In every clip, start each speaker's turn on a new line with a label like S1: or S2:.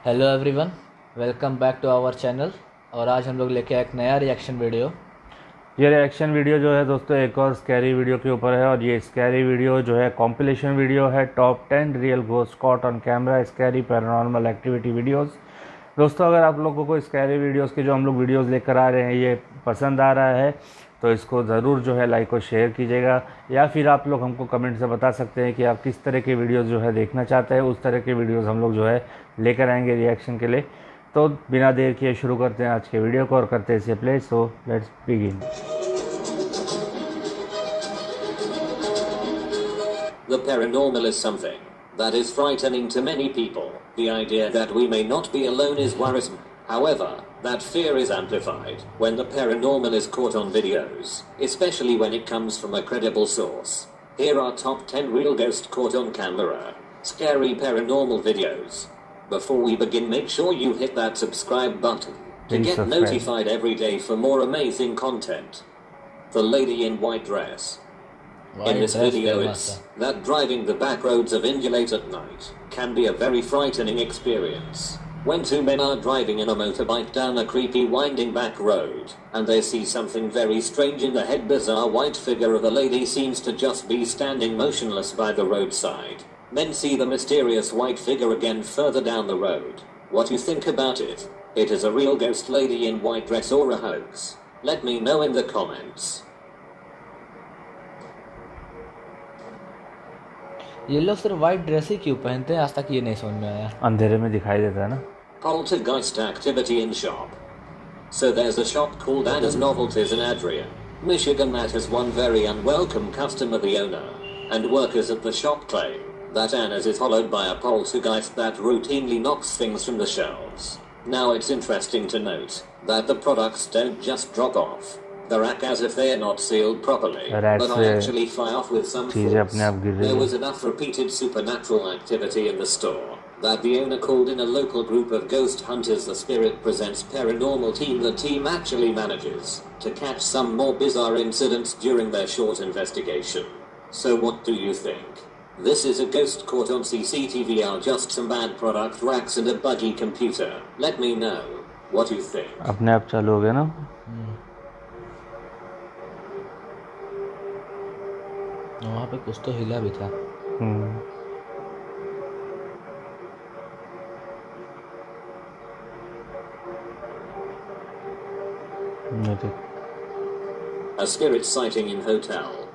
S1: Hello everyone, welcome back to our channel. और आज हम लोग लेके आए एक नया रिएक्शन वीडियो।
S2: ये रिएक्शन वीडियो जो है दोस्तों एक और स्कैरी वीडियो के ऊपर है। और ये स्कैरी वीडियो जो है कॉम्पिलेशन वीडियो है, top 10 real ghost caught on camera scary paranormal activity videos. दोस्तों अगर आप लोगों को स्कैरी वीडियोस के जो हम लोग वीडियोस लेकर आ रहे हैं ये पसंद आ रहा है तो इसको ज़रूर जो है लाइक और शेयर कीजिएगा, या फिर आप लोग हमको कमेंट से बता सकते हैं कि आप किस तरह के वीडियोस जो है देखना चाहते हैं। उस तरह के वीडियोस हम लोग जो है लेकर आएंगे रिएक्शन के लिए। तो बिना देर किए शुरू करते हैं आज के वीडियो को और करते हैं इसे play. So let's begin.
S3: The paranormal is something that is frightening to many people. The idea that we may not be alone is worrisome. However, that fear is amplified when the paranormal is caught on videos, especially when it comes from a credible source. Here are top 10 real ghost caught on camera, scary paranormal videos. Before we begin, make sure you hit that subscribe button to get notified every day for more amazing content. The lady in white dress. In this video it's that driving the back roads of India late at night can be a very frightening experience. When two men are driving in a motorbike down a creepy winding back road, and they see something very strange in the head. Bizarre white figure of a lady seems to just be standing motionless by the roadside. Men see the mysterious white figure again further down the road. What you think about it? It is a real ghost lady in white dress or a hoax? Let me know in the comments.
S1: ये लोग सिर्फ white dress ही क्यों पहनते हैं, आज तक ये नहीं समझ में आया।
S2: अंधेरे में दिखाई देता है ना।
S3: Poltergeist activity in shop. So there's a shop called Anna's Novelties in Adrian, Michigan that has one very unwelcome customer. The owner and workers at the shop claim that Anna's is followed by a poltergeist that routinely knocks things from the shelves. Now it's interesting to note that the products don't just drop off the rack as if they are not sealed properly, but I actually fly off with some force. There was enough repeated supernatural activity in the store that the owner called in a local group of ghost hunters. The Spirit Presents paranormal team. The team actually manages to catch some more bizarre incidents during their short investigation. So what do you think? This is a ghost caught on CCTV or just some bad product racks and a buggy computer? Let me know what you think.
S2: अपने आप चालू हो गया ना।
S1: वहाँ पे कुछ तो हिला भी था।
S3: A spirit sighting in hotel.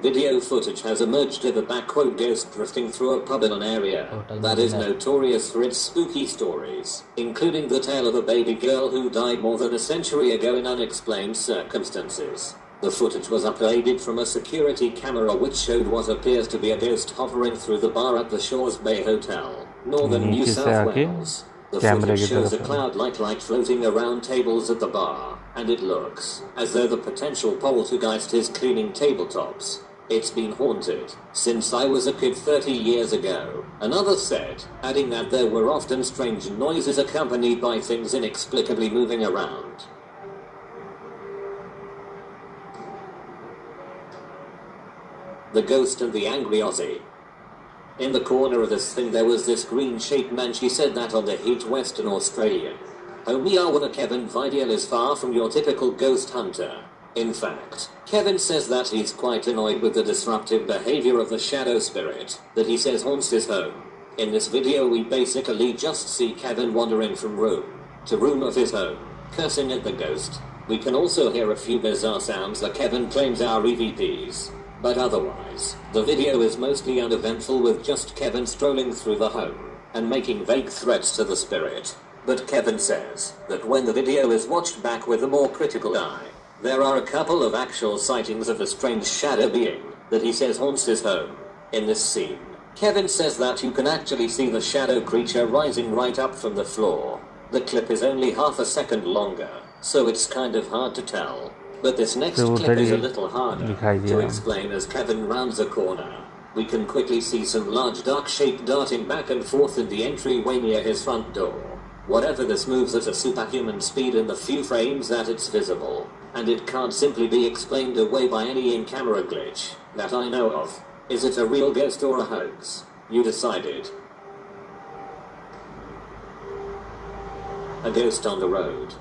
S3: Video footage has emerged of a backwood ghost drifting through a pub in an area that is notorious for its spooky stories, including the tale of a baby girl who died more than a century ago in unexplained circumstances. The footage was uploaded from a security camera which showed what appears to be a ghost hovering through the bar at the Shores Bay Hotel, northern New South Wales. The footage shows a cloud-like light floating around tables at the bar, and it looks as though the potential poltergeist is cleaning tabletops. It's been haunted since I was a kid 30 years ago, another said, adding that there were often strange noises accompanied by things inexplicably moving around. The Ghost and the Angry Aussie. In the corner of this thing there was this green-shaped man. She said that on the heat Western Australia. Homie Arwana Kevin Vidal is far from your typical ghost hunter. In fact, Kevin says that he's quite annoyed with the disruptive behavior of the shadow spirit that he says haunts his home. In this video we basically just see Kevin wandering from room to room of his home, cursing at the ghost. We can also hear a few bizarre sounds that Kevin claims are EVPs. But otherwise, the video is mostly uneventful with just Kevin strolling through the home and making vague threats to the spirit. But Kevin says that when the video is watched back with a more critical eye, there are a couple of actual sightings of a strange shadow being that he says haunts his home. In this scene, Kevin says that you can actually see the shadow creature rising right up from the floor. The clip is only half a second longer, so it's kind of hard to tell. But this next clip is a little harder to explain. As Kevin rounds a corner, we can quickly see some large dark shape darting back and forth in the entryway near his front door. Whatever this moves at a superhuman speed in the few frames that it's visible, and it can't simply be explained away by any in-camera glitch that I know of. Is it a real ghost or a hoax? You decided. a ghost on the road.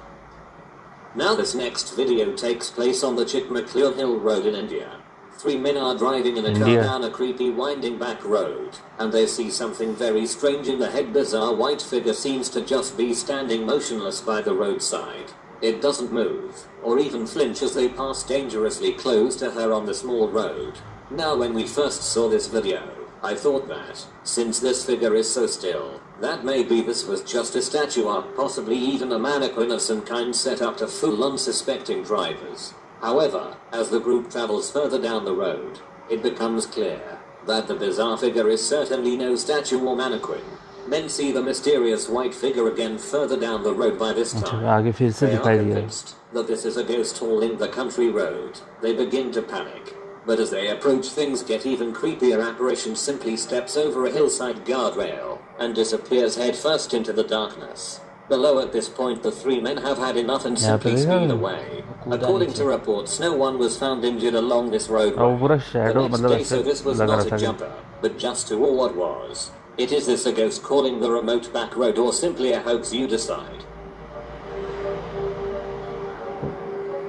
S3: Now this next video takes place on the Chikmagalur Hill Road in India. 3 men are driving in a car down a creepy winding back road, and they see something very strange in the head. Bizarre white figure seems to just be standing motionless by the roadside. It doesn't move, or even flinch as they pass dangerously close to her on the small road. Now when we first saw this video, I thought that, since this figure is so still, that maybe this was just a statue or possibly even a mannequin of some kind set up to fool unsuspecting drivers. However, as the group travels further down the road, it becomes clear that the bizarre figure is certainly no statue or mannequin. Men see the mysterious white figure again further down the road by this time.
S2: आगे फिर से
S3: They are
S2: दिखाई दिया
S3: convinced that this is a ghost hauling the country road. They begin to panic. But as they approach, things get even creepier. Apparition simply steps over a hillside guardrail and disappears headfirst into the darkness. Below at this point, the 3 men have had enough and simply speed away. According to reports, no one was found injured along this roadway.
S2: और पूरा
S3: The
S2: shadow
S3: next
S2: मतलब
S3: day, so this was
S2: लग
S3: not
S2: रहा
S3: a
S2: था
S3: jumper, but just who or what was. It is this a ghost calling the remote back road or simply a hoax? You decide.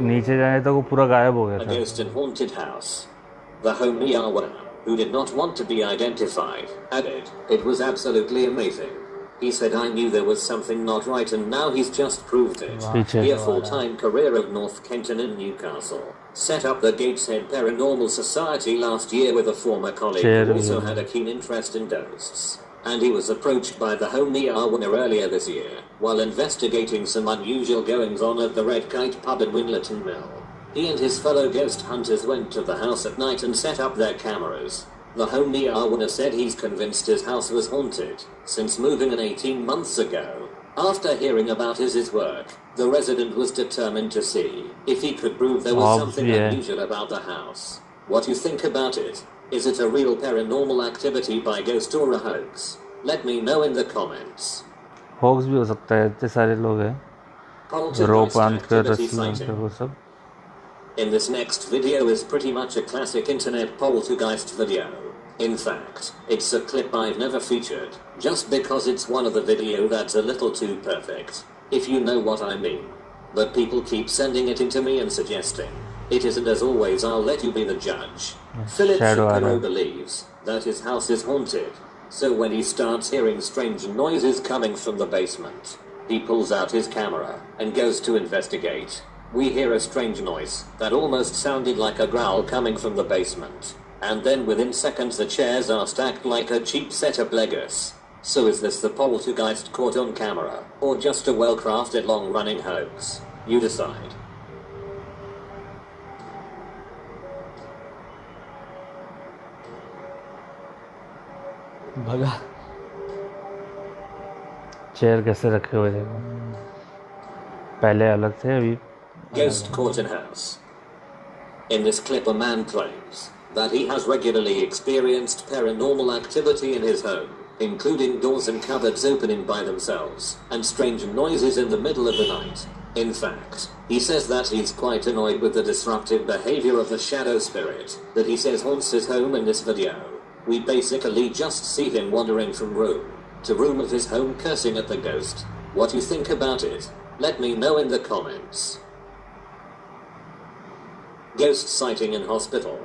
S2: नीचे जाए तो वो पूरा गायब हो गया
S3: A
S2: था
S3: ghost in haunted house. The homie Arwana, who did not want to be identified, added, "It was absolutely amazing. He said I knew there was something not right and now he's just proved it."
S2: पीछे
S3: He, a full-time career of North Kenton in Newcastle, set up the Gateshead Paranormal Society last year with a former colleague who also had a keen interest in ghosts. And he was approached by the homie Arwana earlier this year, while investigating some unusual goings-on at the Red Kite pub in Winlaton Mill. He and his fellow ghost hunters went to the house at night and set up their cameras. The homie Arwana said he's convinced his house was haunted since moving in 18 months ago. After hearing about his work, the resident was determined to see if he could prove there was something unusual about the house. What do you think about it? Is it a real paranormal activity by ghost or a hoax? Let me know in the comments.
S2: Hoax भी हो सकता है, इतने सारे लोग हैं रोप बांध कर रस्सी बांध कर वो सब.
S3: In this next video is pretty much a classic internet poltergeist video. In fact, it's a clip I've never featured, just because it's one of the video that's a little too perfect, if you know what I mean. But people keep sending it into me and suggesting it isn't. As always, I'll let you be the judge. Philip Shapiro believes that his house is haunted, so when he starts hearing strange noises coming from the basement, he pulls out his camera and goes to investigate. We hear a strange noise that almost sounded like a growl coming from the basement. And then within seconds the chairs are stacked like a cheap set of Legos. So is this the poltergeist caught on camera, or just a well-crafted long-running hoax? You decide.
S1: भगा
S2: chair कैसे रखे हुए देखो, पहले अलग थे अभी.
S3: Ghost caught in house. In this clip, a man claims that he has regularly experienced paranormal activity in his home, including doors and cupboards opening by themselves, and strange noises in the middle of the night. In fact, he says that he's quite annoyed with the disruptive behavior of the shadow spirit that he says haunts his home. In this video, we basically just see him wandering from room to room of his home cursing at the ghost. What do you think about it? Let me know in the comments. Ghost sighting in hospital.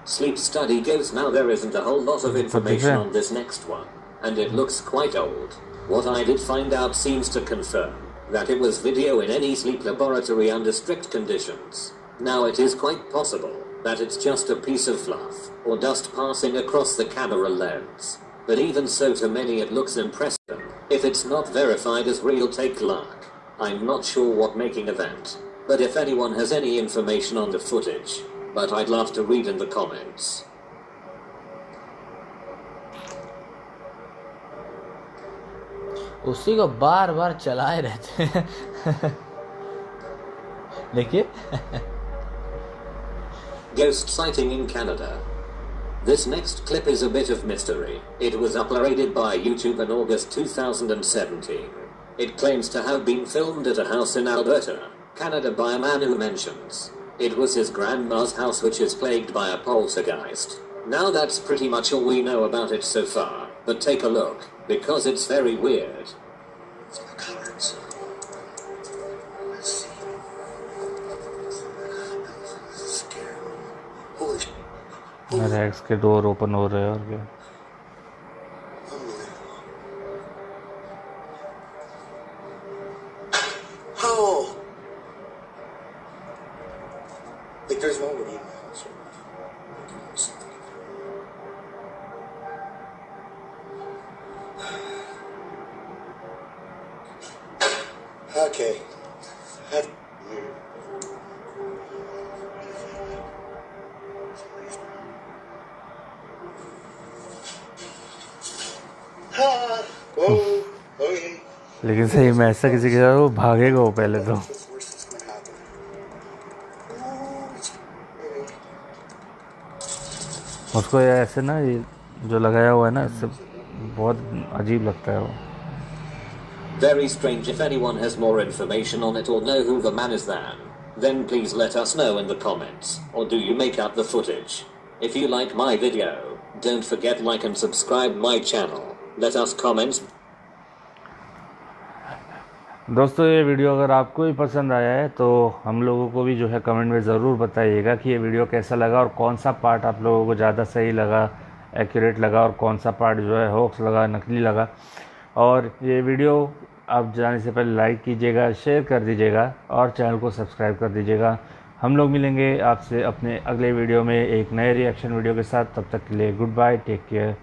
S3: Sleep study goes. Now there isn't a whole lot of information on this next one, and it looks quite old. What I did find out seems to confirm that it was video in any sleep laboratory under strict conditions. Now it is quite possible that it's just a piece of fluff or dust passing across the camera lens. But even so, to many it looks impressive. If it's not verified as real, take luck. I'm not sure what making of that. But if anyone has any information on the footage, but I'd love to read in the comments.
S1: उसी को बार बार चलाए रहते हैं देखिए.
S3: Ghost sighting in Canada. This next clip is a bit of mystery. It was uploaded by YouTube in August 2017. It claims to have been filmed at a house in Alberta, Canada by a man who mentions it was his grandma's house, which is plagued by a poltergeist. Now that's pretty much all we know about it so far, but take a look, because it's very weird.
S4: From a
S2: racks के door open हो रहे हैं और क्या।
S4: Oh! Like, there's nobody in the house. Okay. Okay.
S2: लेकिन सही में ऐसा किसी के साथ वो भागेगा वो पहले तो।
S4: What's the worst that's gonna happen?
S2: उसको ये ऐसे ना, ये जो लगाया हुआ है ना, इससे बहुत अजीब लगता है वो।
S3: Very strange. If anyone has more information on it or know who the man is then please let us know in the comments. Or do you make up the footage? If you like my video, don't forget like and subscribe my channel. Let us comment.
S2: दोस्तों ये video अगर आपको भी पसंद आया है तो हम लोगों को भी जो है कमेंट में ज़रूर बताइएगा कि ये वीडियो कैसा लगा और कौन सा पार्ट आप लोगों को ज़्यादा सही लगा, एक्यूरेट लगा, और कौन सा पार्ट जो है होक्स लगा, नकली लगा। और ये वीडियो आप जाने से पहले लाइक कीजिएगा, शेयर कर दीजिएगा और चैनल को सब्सक्राइब कर दीजिएगा। हम लोग मिलेंगे आपसे अपने अगले वीडियो में एक नए रिएक्शन वीडियो के साथ। तब तक के लिए गुड बाय, टेक केयर।